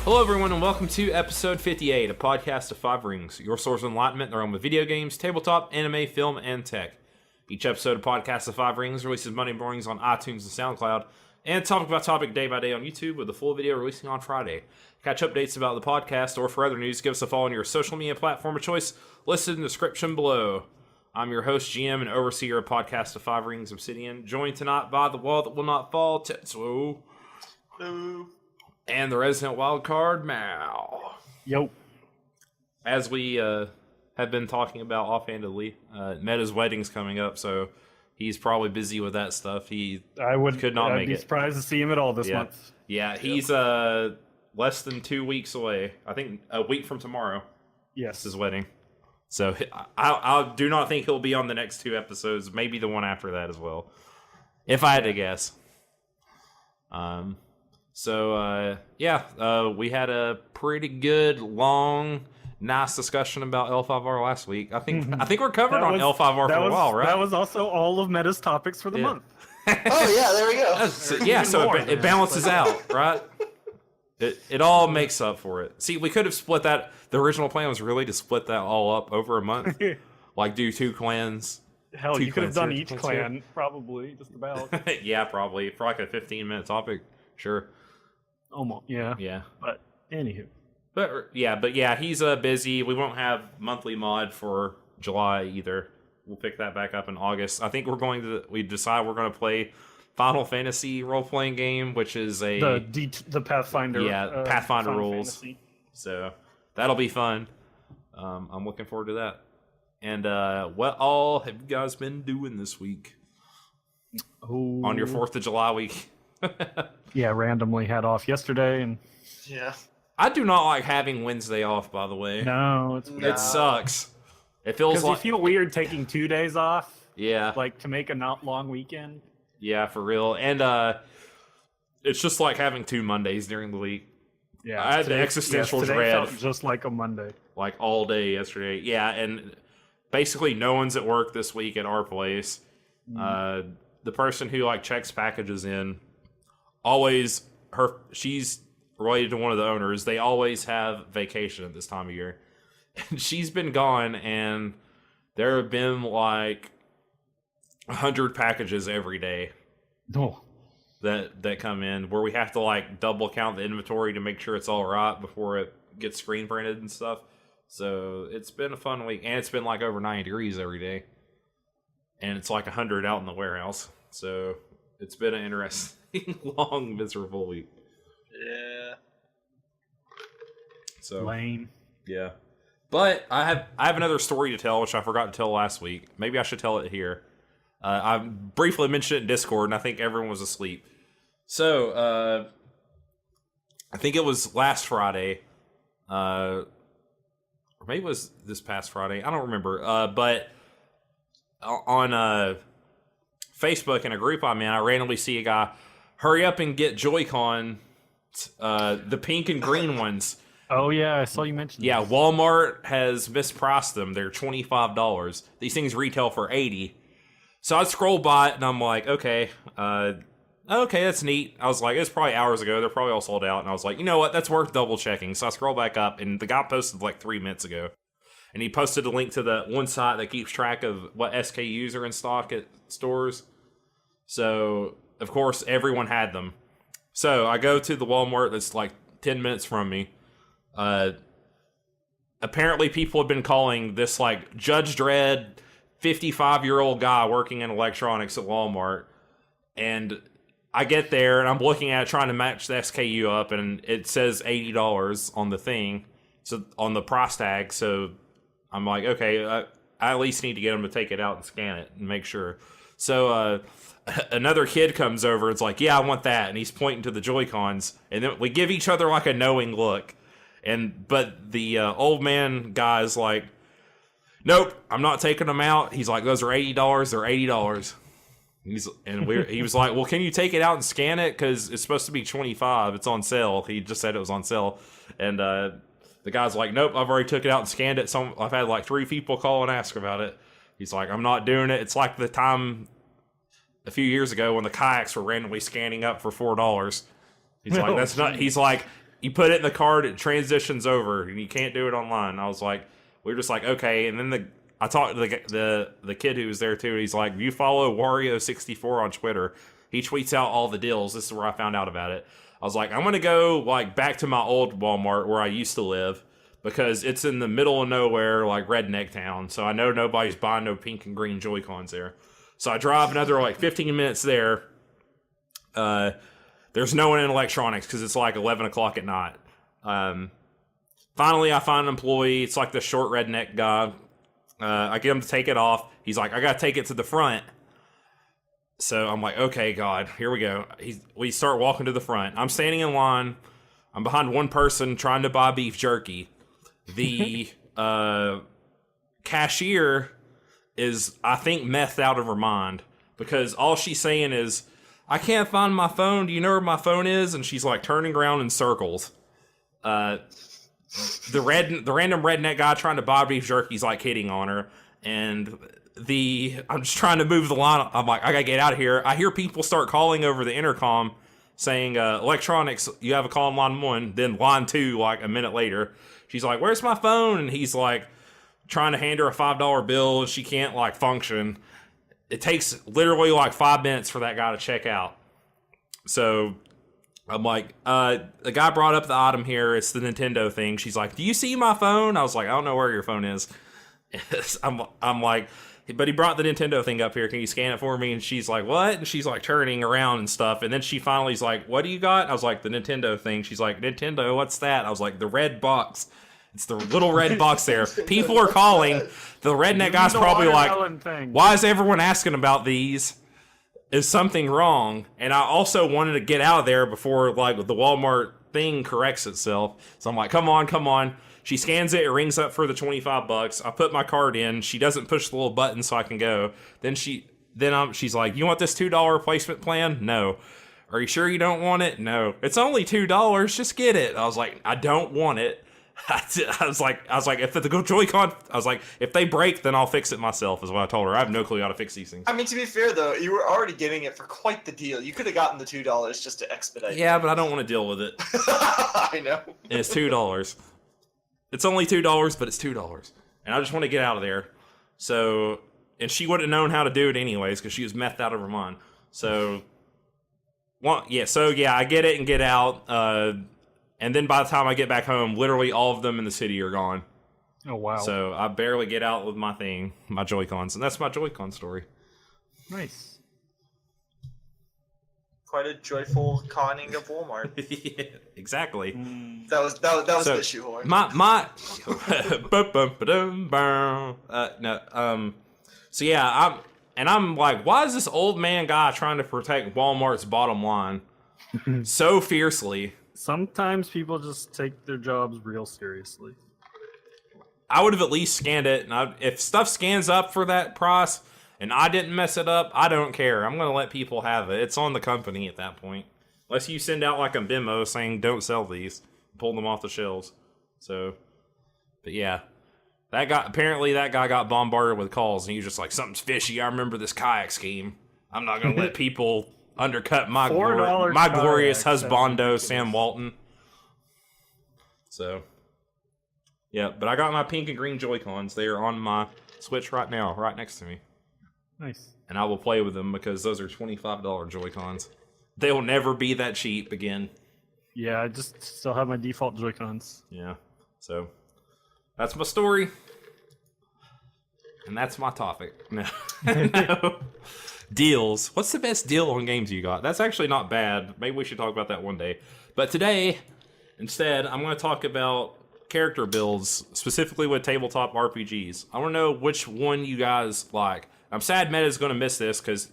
Hello everyone and welcome to episode 58, a podcast of Five Rings, your source of enlightenment in the realm of video games, tabletop, anime, film, and tech. Each episode of Podcast of Five Rings releases Monday mornings on iTunes and SoundCloud, and topic by topic day by day on YouTube, with the full video releasing on Friday. Catch updates about the podcast or for other news, give us a follow on your social media platform of choice, listed in the description below. I'm your host, GM, and overseer of Podcast of Five Rings, Obsidian, joined tonight by the wall that will not fall, Tetsuo. Hello. And the resident wildcard, Mao. Yo. As we have been talking about offhandedly, Meta's wedding's coming up, so he's probably busy with that stuff. Could not make it. I'd be surprised to see him at all this month. Yeah, he's less than 2 weeks away. I think a week from tomorrow. Yes. His wedding. So I do not think he'll be on the next two episodes. Maybe the one after that as well, if I had to guess. We had a pretty good, long, nice discussion about L5R last week. I think we're covered on L5R for a while, right? That was also all of Meta's topics for the month. Oh yeah, there we go. So it balances out, right? It all makes up for it. See, we could have split that. The original plan was really to split that all up over a month, like do two clans. Hell, you could have done each clan, probably, just about. Yeah, probably for like a 15-minute topic. Sure. Almost, yeah. Yeah. But anywho. But yeah, he's busy. We won't have monthly mod for July either. We'll pick that back up in August. I think we decide we're going to play Final Fantasy role-playing game, which is the Pathfinder. Yeah, Pathfinder Final rules. Fantasy. So that'll be fun. I'm looking forward to that. And what all have you guys been doing this week? Oh. On your 4th of July week? Yeah, randomly had off yesterday, and Yeah. I do not like having Wednesday off, by the way. no, It sucks. It feels because like you feel weird taking 2 days off. Yeah. Like to make a not long weekend. Yeah, for real. And it's just like having 2 Mondays during the week. Yeah, I had the existential today dread felt just like a Monday. like all day yesterday. Yeah, and basically no one's at work this week at our place. The person who like checks packages in, she's related to one of the owners. They always have vacation at this time of year. And she's been gone, and there have been like 100 packages every day. No. That come in where we have to like double count the inventory to make sure it's all right before it gets screen printed and stuff. So it's been a fun week, and it's been like over 90 degrees every day, and it's like 100 out in the warehouse. So it's been an interesting, long, miserable week. Yeah. So Lame. yeah, but I have another story to tell, which I forgot to tell last week. Maybe I should tell it here. I briefly mentioned it in Discord, and I think everyone was asleep. So, I think it was last Friday, or maybe it was this past Friday. I don't remember. But on Facebook in a group I'm in, I randomly see a guy, hurry up and get Joy-Con, the pink and green ones. Oh yeah, I saw you mention. Yeah, this. Walmart has mispriced them. They're $25. These things retail for $80. So I scroll by it, and I'm like, okay, that's neat. I was like, it's probably hours ago. They're probably all sold out. And I was like, you know what? That's worth double checking. So I scroll back up, and the guy posted like 3 minutes ago. And he posted a link to the one site that keeps track of what SKUs are in stock at stores. So, of course, everyone had them. So I go to the Walmart that's like 10 minutes from me. Apparently people have been calling this like Judge Dredd 55-year-old guy working in electronics at Walmart, and I get there and I'm looking at it trying to match the SKU up, and it says $80 on the thing, so on the price tag. So I'm like, okay, I at least need to get him to take it out and scan it and make sure. So another kid comes over. It's like, yeah, I want that, and he's pointing to the Joy-Cons, and then we give each other like a knowing look, but the old man guy's like, nope, I'm not taking them out. He's like, those are $80. They're $80. He was like, well, can you take it out and scan it? Because it's supposed to be $25. It's on sale. He just said it was on sale. And the guy's like, nope, I've already took it out and scanned it. I've had like 3 people call and ask about it. He's like, I'm not doing it. It's like the time a few years ago when the kayaks were randomly scanning up for $4. He's like, that's not. He's like, you put it in the card, it transitions over, and you can't do it online. I was like, we were just like, okay. And then I talked to the kid who was there too. He's like, you follow Wario64 on Twitter. He tweets out all the deals. This is where I found out about it. I was like, I'm gonna go like back to my old Walmart where I used to live because it's in the middle of nowhere, like redneck town. So I know nobody's buying no pink and green Joy-Cons there. So I drive another like 15 minutes there. There's no one in electronics because it's like 11 o'clock at night. Finally, I find an employee. It's like the short redneck guy. I get him to take it off. He's like, I gotta take it to the front. So I'm like, okay, God, here we go. We start walking to the front. I'm standing in line. I'm behind one person trying to buy beef jerky. The cashier is, I think, methed out of her mind because all she's saying is, I can't find my phone. Do you know where my phone is? And she's like turning around in circles. The random redneck guy trying to buy beef jerky's like hitting on her, and I'm just trying to move the line. I'm like, I gotta get out of here. I hear people start calling over the intercom saying, electronics, you have a call on line 1, then line 2 like a minute later. She's like, where's my phone? And he's like trying to hand her a $5 bill and she can't like function. It takes literally like 5 minutes for that guy to check out. So I'm like, the guy brought up the item here. It's the Nintendo thing. She's like, do you see my phone? I was like, I don't know where your phone is. I'm like, but he brought the Nintendo thing up here. Can you scan it for me? And she's like, what? And she's like turning around and stuff. And then she finally's like, what do you got? I was like, the Nintendo thing. She's like, Nintendo, what's that? I was like, the red box. It's the little red box there. People are calling. The redneck guy's probably like, why is everyone asking about these? Is something wrong? And I also wanted to get out of there before like the Walmart thing corrects itself. So I'm like, come on. She scans it. It rings up for the $25. I put my card in. She doesn't push the little button so I can go. Then she's like, you want this $2 replacement plan? No. Are you sure you don't want it? No. It's only $2. Just get it. I was like, I don't want it. I was like, if the Joy-Con, I was like, if they break, then I'll fix it myself, is what I told her. I have no clue how to fix these things. I mean, to be fair, though, you were already getting it for quite the deal. You could have gotten the $2 just to expedite Yeah, but I don't want to deal with it. I know. And it's $2. It's only $2, but it's $2. And I just want to get out of there. So, and she would have known how to do it anyways, because she was methed out of her mind. So, I get it and get out. And then by the time I get back home, literally all of them in the city are gone. Oh, wow. So I barely get out with my Joy-Cons. And that's my Joy-Con story. Nice. Quite a joyful conning of Walmart. Yeah, exactly. That was So, the shoehorn. So yeah, I'm like, why is this old man guy trying to protect Walmart's bottom line so fiercely? Sometimes people just take their jobs real seriously. I would have at least scanned it, and if stuff scans up for that price and I didn't mess it up, I don't care. I'm gonna let people have it. It's on the company at that point, unless you send out like a memo saying don't sell these, pull them off the shelves. So, but yeah, that guy got bombarded with calls, and he was just like, something's fishy. I remember this kayak scheme. I'm not gonna let people undercut my glorious husbando, Sam Walton. So, yeah, but I got my pink and green Joy-Cons. They are on my Switch right now, right next to me. Nice. And I will play with them because those are $25 Joy-Cons. They'll never be that cheap again. Yeah, I just still have my default Joy-Cons. Yeah, so that's my story. And that's my topic. No. No. Deals. What's the best deal on games you got? That's actually not bad. Maybe we should talk about that one day. But today, instead, I'm going to talk about character builds, specifically with tabletop RPGs. I want to know which one you guys like. I'm sad Meta's going to miss this because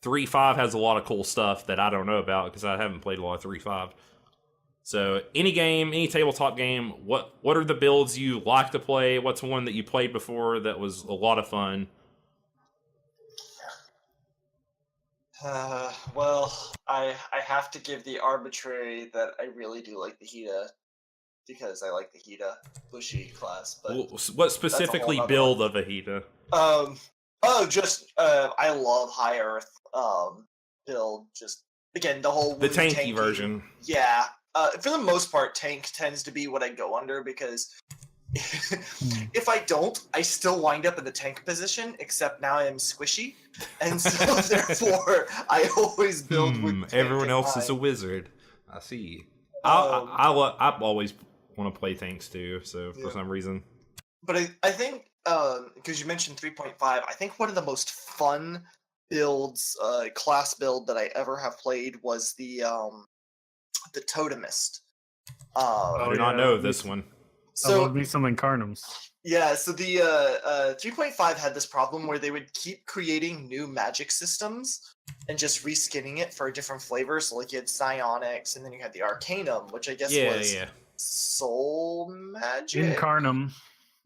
3.5 has a lot of cool stuff that I don't know about because I haven't played a lot of 3.5. So any game, any tabletop game, what are the builds you like to play? What's one that you played before that was a lot of fun? Well, I have to give the arbitrary that I really do like the Hida because I like the Hida Bushi class. But what specifically build of a Hida? I love High Earth build. Just again the whole the tanky version. Yeah, for the most part, tank tends to be what I go under because if I don't, I still wind up in the tank position. Except now I am squishy, and so therefore I always build with tank everyone in else is a mind. wizard. I see. Um, I always want to play tanks too. So for Yeah. some reason, But I think because you mentioned 3.5, I think one of the most fun builds, class build that I ever have played was the Totemist. I do not know this one. I love So me some Incarnums. yeah, so the 3.5 had this problem where they would keep creating new magic systems and just reskinning it for a different flavor. So like you had Psionics, and then you had the Arcanum, which I guess was Soul Magic Incarnum.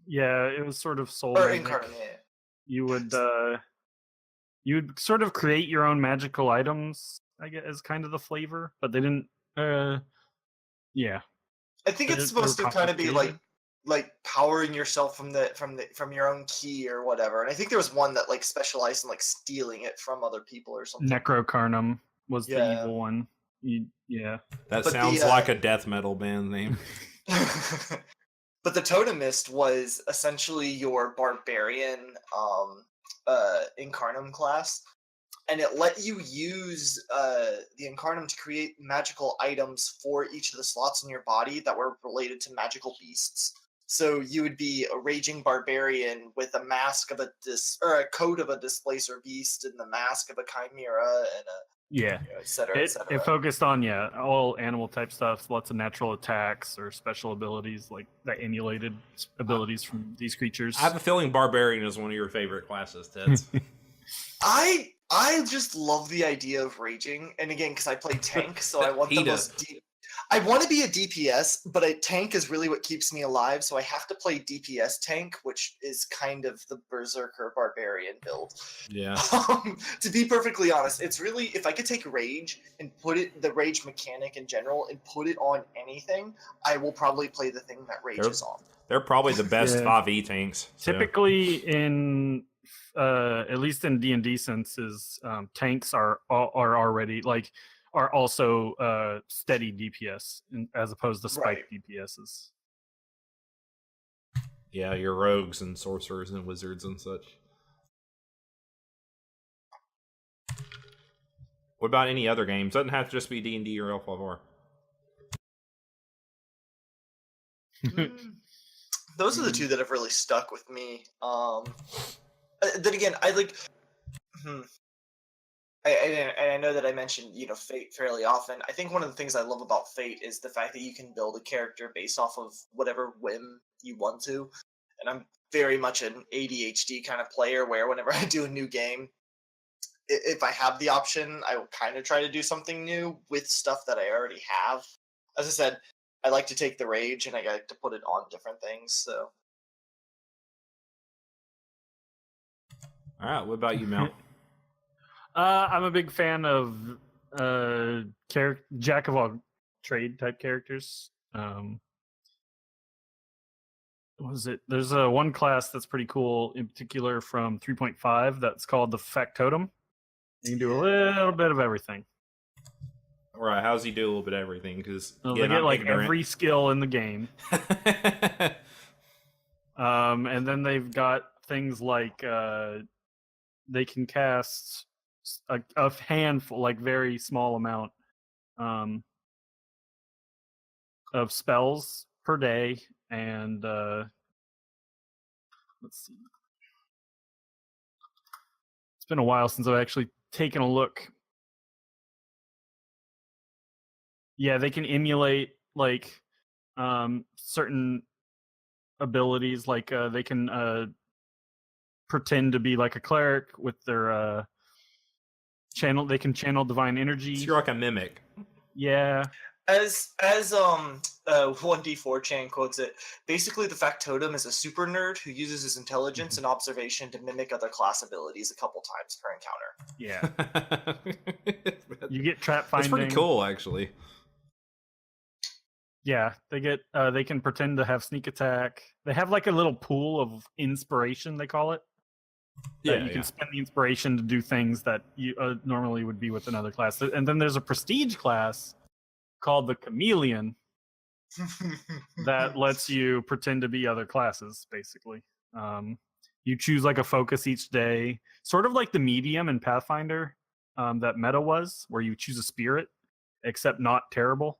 Yeah, it was sort of soul or magic. Incarnum. Yeah. You would sort of create your own magical items, I guess, as kind of the flavor, but they didn't. Yeah, I think it's supposed to kind of be like powering yourself from your own key or whatever. And I think there was one that like specialized in like stealing it from other people or something. Necrocarnum was the Yeah. evil one. Yeah. That But sounds the, like a death metal band name. But the Totemist was essentially your barbarian Incarnum class, and it let you use the Incarnum to create magical items for each of the slots in your body that were related to magical beasts. So you would be a raging barbarian with a mask of a coat of a displacer beast, and the mask of a chimera, and et cetera, et cetera. It focused on all animal type stuff, lots of natural attacks or special abilities like that emulated abilities from these creatures. I have a feeling barbarian is one of your favorite classes, Teds. I just love the idea of raging, and again, because I play tank, so I want the most deep. I want to be a DPS, but a tank is really what keeps me alive, so I have to play DPS tank, which is kind of the Berserker Barbarian build. Yeah. To be perfectly honest, it's really, if I could take Rage and put it, the Rage mechanic in general, and put it on anything, I will probably play the thing that Rage is on. They're probably the best 5e tanks. So. Typically in... at least in D&D senses, tanks are already are also steady DPS as opposed to spike DPSs. Yeah, your rogues and sorcerers and wizards and such. What about any other games? Doesn't have to just be D&D or L5R. Those are the two that have really stuck with me. Then again, I like. I know that I mentioned Fate fairly often. I think one of the things I love about Fate is the fact that you can build a character based off of whatever whim you want to. And I'm very much an ADHD kind of player where whenever I do a new game, if I have the option, I will kind of try to do something new with stuff that I already have. As I said, I like to take the rage and I like to put it on different things. So. All right, what about you, Mel? I'm a big fan of jack of all trade type characters. What was it? There's one class that's pretty cool, in particular from 3.5, that's called the Factotum. You can do a little bit of everything. All right, how does he do a little bit of everything? Because they get every skill in the game. And then they've got things like they can cast a handful, very small amount of spells per day, and let's see. It's been a while since I've actually taken a look. Yeah, they can emulate certain abilities, they can pretend to be like a cleric with their channel. They can channel divine energy. So you're like a mimic. Yeah. As 1D4chan quotes it, basically the Factotum is a super nerd who uses his intelligence and observation to mimic other class abilities a couple times per encounter. Yeah. You get trap finding. That's pretty cool, actually. Yeah, they can pretend to have sneak attack. They have a little pool of inspiration, they call it. Yeah, you can spend the inspiration to do things that you normally would be with another class. And then there's a prestige class called the Chameleon that lets you pretend to be other classes, basically. You choose like a focus each day, sort of like the medium in Pathfinder that meta was, where you choose a spirit, except not terrible.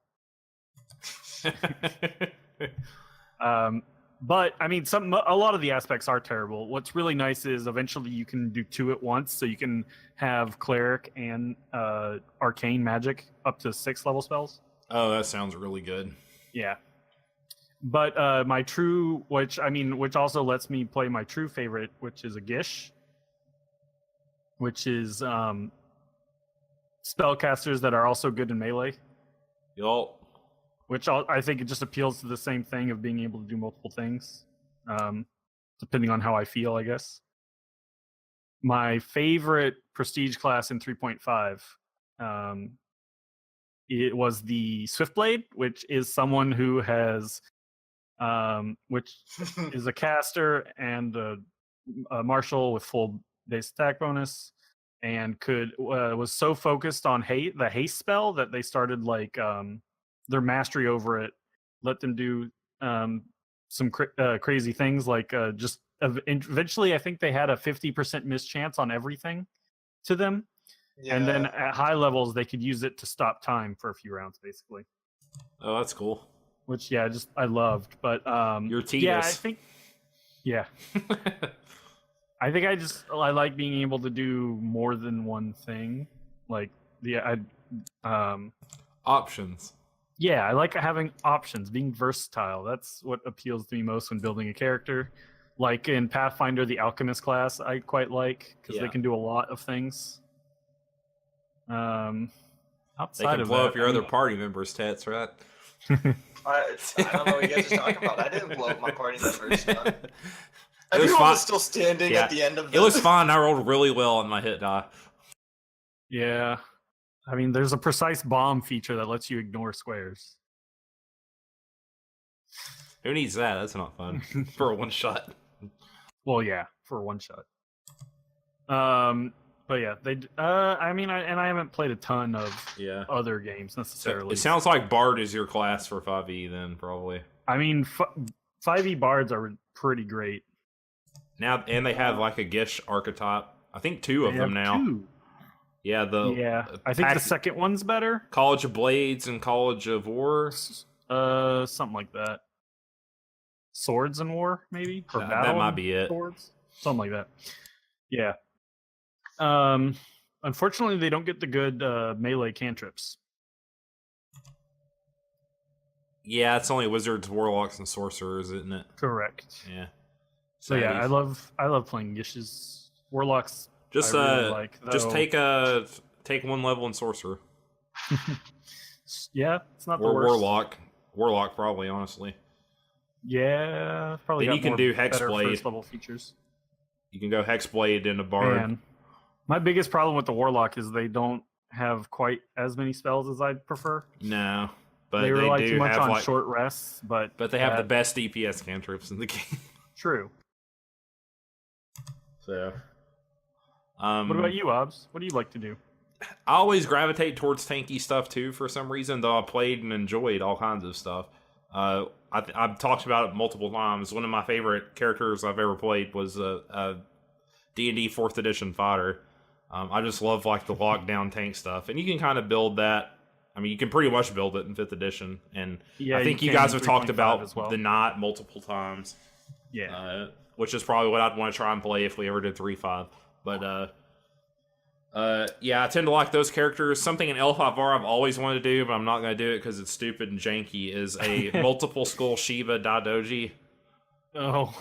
But I mean, a lot of the aspects are terrible. What's really nice is eventually you can do 2 at once, so you can have cleric and arcane magic up to 6 level spells. Oh, that sounds really good. Yeah. But my true, which also lets me play my true favorite, which is a Gish, which is spellcasters that are also good in melee. Yup. Which I think it just appeals to the same thing of being able to do multiple things, depending on how I feel, I guess. My favorite prestige class in 3.5, it was the Swiftblade, which is someone who has, which is a caster and a martial with full base attack bonus, and was so focused on the haste spell that they started like their mastery over it let them do some crazy things, like just eventually I think they had a 50% miss chance on everything to them. Yeah. And then at high levels they could use it to stop time for a few rounds, basically. Oh, that's cool. Which I loved. But you're tedious. I think I like being able to do more than one thing, like options. Yeah, I like having options, being versatile. That's what appeals to me most when building a character. Like in Pathfinder, the Alchemist class, I quite like because they can do a lot of things. Outside they can of blow that, up your other party members' tats, right? I don't know what you guys are talking about. I didn't blow up my party members. Everyone was still standing at the end of this. It was fine. I rolled really well on my hit die. Yeah. I mean, there's a precise bomb feature that lets you ignore squares. Who needs that? That's not fun. For a one shot. Well, yeah, for a one shot. But yeah, I haven't played a ton of other games necessarily. It sounds like Bard is your class for 5e then, probably. I mean, 5e Bards are pretty great. Now, and they have like a Gish archetype. I think 2 of them now. 2. Yeah, I think the second one's better. College of Blades and College of War. Something like that. Swords and War, maybe? Or Battle that might be it. Swords? Something like that. Yeah. Unfortunately, they don't get the good melee cantrips. Yeah, it's only wizards, warlocks, and sorcerers, isn't it? Correct. Yeah. So yeah, I love playing Gishes. Warlocks. Just just take one level in sorcerer. Yeah, it's not the or worst. Warlock probably, honestly. Yeah, probably. Then you can do Hexblade. First level features. You can go Hexblade into Bard. Man, my biggest problem with the Warlock is they don't have quite as many spells as I'd prefer. No, but they rely do too much have on short rests. But they have the best DPS cantrips in the game. True. So. What about you, Obs? What do you like to do? I always gravitate towards tanky stuff too for some reason, though I played and enjoyed all kinds of stuff. I've talked about it multiple times. One of my favorite characters I've ever played was a D&D 4th edition fighter. I just love like the lockdown tank stuff, and you can kind of build that. I mean, you can pretty much build it in 5th edition, and I think you guys have talked about the Knot multiple times. Yeah, which is probably what I'd want to try and play if we ever did 3.5. But yeah, I tend to like those characters. Something in L5R I've always wanted to do, but I'm not going to do it because it's stupid and janky, is a multiple skull Shiva Daidoji. Oh.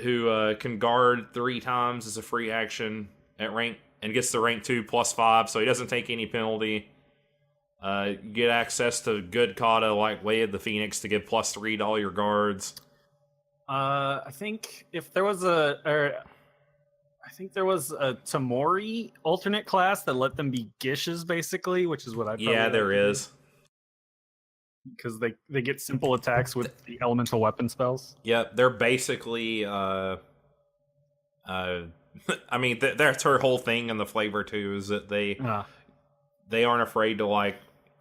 Who can guard 3 times as a free action at rank, and gets to rank 2 +5, so he doesn't take any penalty. You get access to good kata like Way of the Phoenix to give +3 to all your guards. I think if there was a Tamori alternate class that let them be Gishes, basically, which is what I probably there is. Because they get simple attacks with the elemental weapon spells. Yep, they're basically I mean, that's her whole thing in the flavor too, is that they aren't afraid to like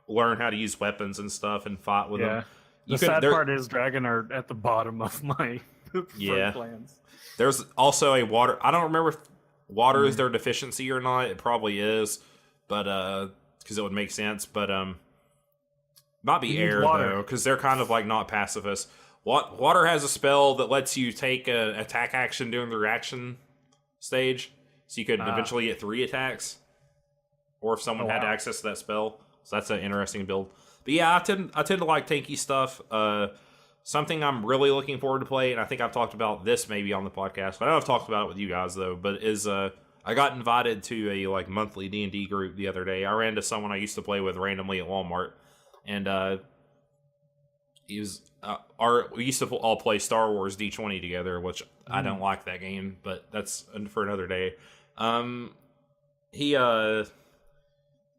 learn how to use weapons and stuff and fight with them. The sad part is Dragon are at the bottom of my plans. There's also a water. I don't remember if water is their deficiency or not. It probably is, but because it would make sense. But might be air though, because they're kind of like not pacifist. Water has a spell that lets you take an attack action during the reaction stage, so you could eventually get 3 attacks, or if someone had access to that spell. So that's an interesting build. But yeah, I tend to like tanky stuff. Something I'm really looking forward to play, and I think I've talked about this maybe on the podcast. I know I've talked about it with you guys though. But is I got invited to a like monthly D&D group the other day. I ran into someone I used to play with randomly at Walmart, and he was we used to all play Star Wars D20 together, which I don't like that game, but that's for another day.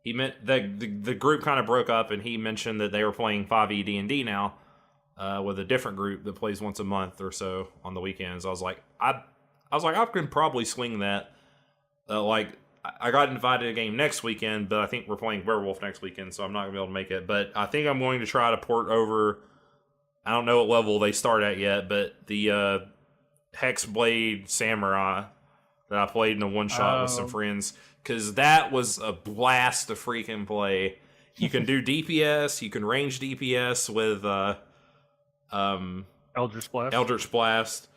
He meant the group kind of broke up, and he mentioned that they were playing 5e D&D now with a different group that plays once a month or so on the weekends. I was like, I can probably swing that. I got invited to a game next weekend, but I think we're playing Werewolf next weekend, so I'm not gonna be able to make it. But I think I'm going to try to port over. I don't know what level they start at yet, but the Hexblade Samurai that I played in a one shot with some friends. Because that was a blast to freaking play. You can do DPS, you can range DPS with Eldritch Blast,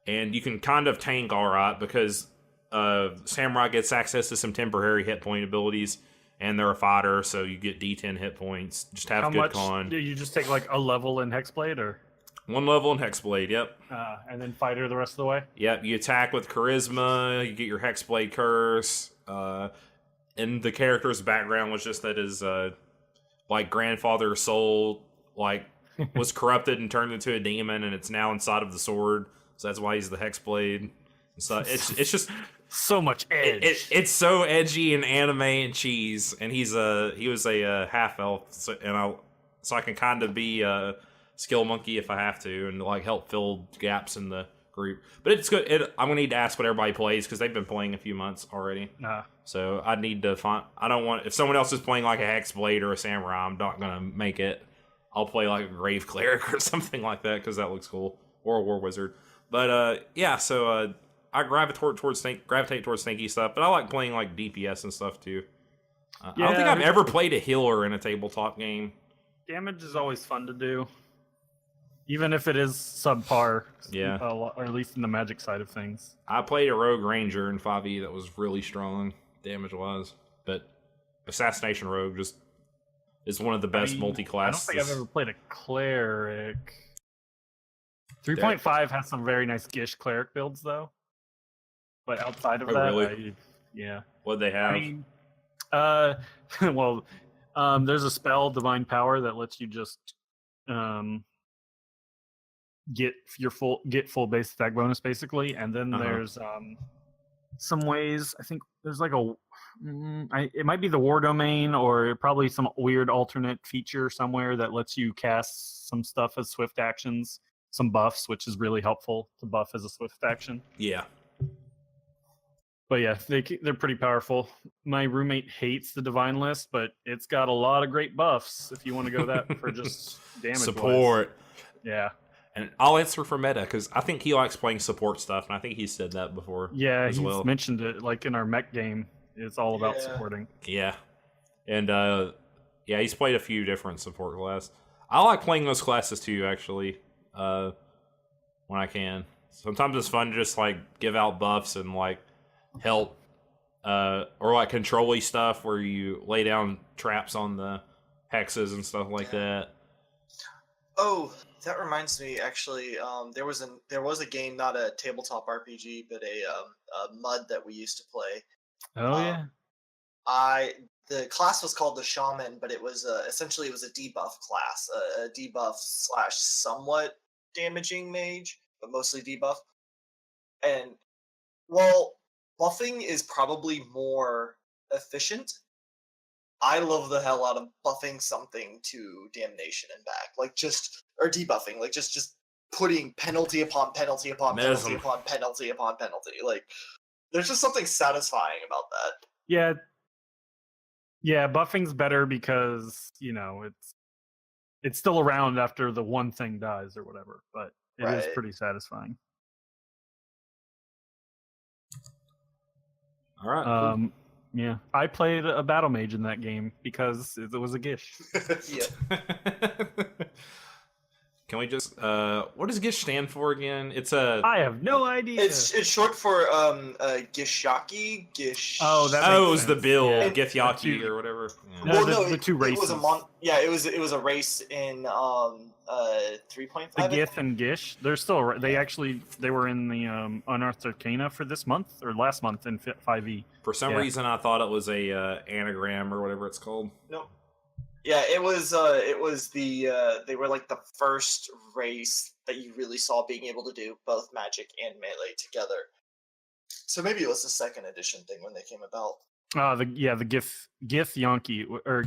and you can kind of tank alright because Samurai gets access to some temporary hit point abilities, and they're a fighter, so you get D10 hit points. Just have good con. Do you just take like a level in Hexblade, or 1 level in Hexblade? Yep. And then fighter the rest of the way. Yep. You attack with Charisma. You get your Hexblade Curse. And the character's background was just that his like grandfather's soul like was corrupted and turned into a demon, and it's now inside of the sword. So that's why he's the Hexblade. So it's just so much edge. It's so edgy and anime and cheese. And he was a half elf, so I can kind of be a skill monkey if I have to, and like help fill gaps in the group. But it's good. I'm gonna need to ask what everybody plays because they've been playing a few months already. So I need to find. I don't want if someone else is playing like a Hexblade or a Samurai, I'm not gonna make it. I'll play like a Grave Cleric or something like that because that looks cool, or a War Wizard. But yeah, so I gravitate towards tanky stuff, but I like playing like DPS and stuff too. I don't think I've ever played a healer in a tabletop game. Damage is always fun to do. Even if it is subpar, or at least in the magic side of things. I played a Rogue Ranger in 5e that was really strong, damage-wise. But Assassination Rogue just is one of the best multi-class. I don't think I've ever played a Cleric. 3.5 has some very nice Gish Cleric builds, though. But outside of that, really? What'd they have? There's a spell, Divine Power, that lets you just... get full base attack bonus basically, and then there's some ways. I think there's like it might be the War Domain, or probably some weird alternate feature somewhere that lets you cast some stuff as swift actions, some buffs, which is really helpful to buff as a swift action. Yeah. But yeah, they're pretty powerful. My roommate hates the Divine List, but it's got a lot of great buffs if you want to go that for just damage support. Yeah. And I'll answer for meta because I think he likes playing support stuff, and I think he's said that before. Yeah, he's mentioned it. Like in our mech game, it's all about supporting. Yeah, and he's played a few different support classes. I like playing those classes too, actually, when I can. Sometimes it's fun to just like give out buffs and like help, or like control-y stuff where you lay down traps on the hexes and stuff like that. Oh. That reminds me, actually, there was a game, not a tabletop RPG, but a MUD that we used to play. The class was called the Shaman, but it was essentially it was a debuff class, a debuff / somewhat damaging mage, but mostly debuff. And while buffing is probably more efficient, I love the hell out of buffing something to damnation and back, or debuffing, like just putting penalty upon penalty upon penalty upon penalty upon penalty. Like, there's just something satisfying about that. Yeah, Yeah, buffing's better because it's still around after the one thing dies or whatever, but it is Right. pretty satisfying. All right. Cool. Yeah, I played a battle mage in that game because it was a gish. Yeah. Can we just what does GISH stand for again? It's a I have no idea. It's short for Gishaki, Gish. Oh, that oh, makes it was the sense. bill Yeah. Githyanki The two- or whatever. Yeah. No, Well, the- no, the two it was a races. it was a race in 3.5. The Gith and Gish, they're still. They were in the Unearthed Arcana for this month or last month in 5e. For some Yeah. reason, I thought it was a anagram or whatever it's called. No. Yeah, it was the they were like the first race that you really saw being able to do both magic and melee together. So maybe it was the second edition thing when they came about. The Githyanki or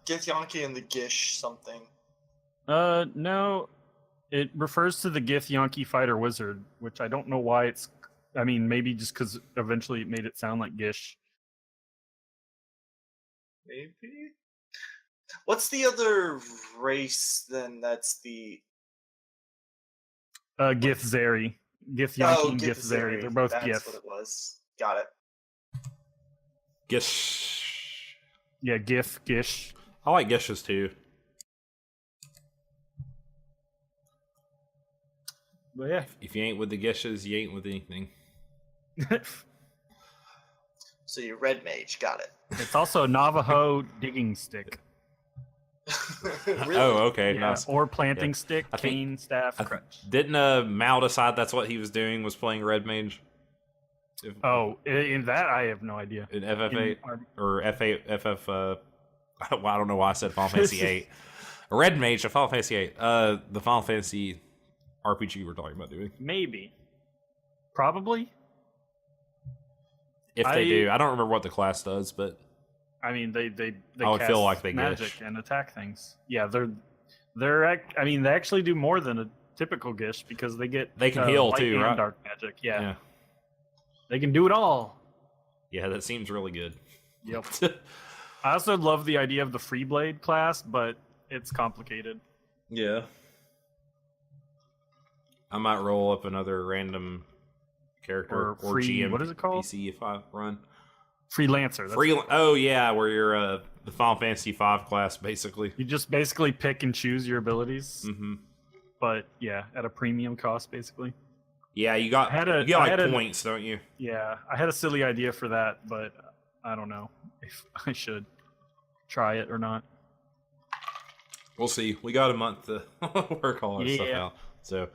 Githyanki and the Gish something. no, it refers to the Githyanki fighter wizard, which I don't know why it's. I mean, maybe just because eventually it made it sound like Gish. Maybe. What's the other race then? That's the Githzeri, Githyanki and Githzeri. They're both That's Gith. what it was. Got it. Gish. Yeah, Gish. I like Gishes too. But yeah. If you ain't with the Gishes, you ain't with anything. So you're red mage. Got it. It's also Navajo digging stick. Really? Oh, okay. Yeah, Nice. or planting Yeah. stick, I think- cane, staff, crutch. Didn't Mao decide that's what he was doing? Was playing Red Mage? Oh, in that I have no idea. In FF8 In our- or F8 FF. Well, I don't know why I said Final Fantasy 8. Red Mage of Final Fantasy 8. The Final Fantasy RPG we're talking about doing. Maybe. Probably. If they do, I don't remember what the class does, but I mean, they I would cast feel like they magic gish. and attack things. Yeah, I mean, they actually do more than a typical gish because they get They can heal light too, and right? dark magic. Yeah, they can do it all. Yeah, that seems really good. Yep. I also love the idea of the free blade class, but it's complicated. Yeah. I might roll up another random character Or free- GM what is it called? PC if I run. Freelancer. That's Oh yeah, where you're the Final Fantasy 5 class basically. You just basically pick and choose your abilities, Mm-hmm. but yeah, at a premium cost, basically. Yeah, you got you get like points, don't you? Yeah, I had a silly idea for that, but I don't know if I should try it or not. We'll see. We got a month to work all our stuff Yeah. out. So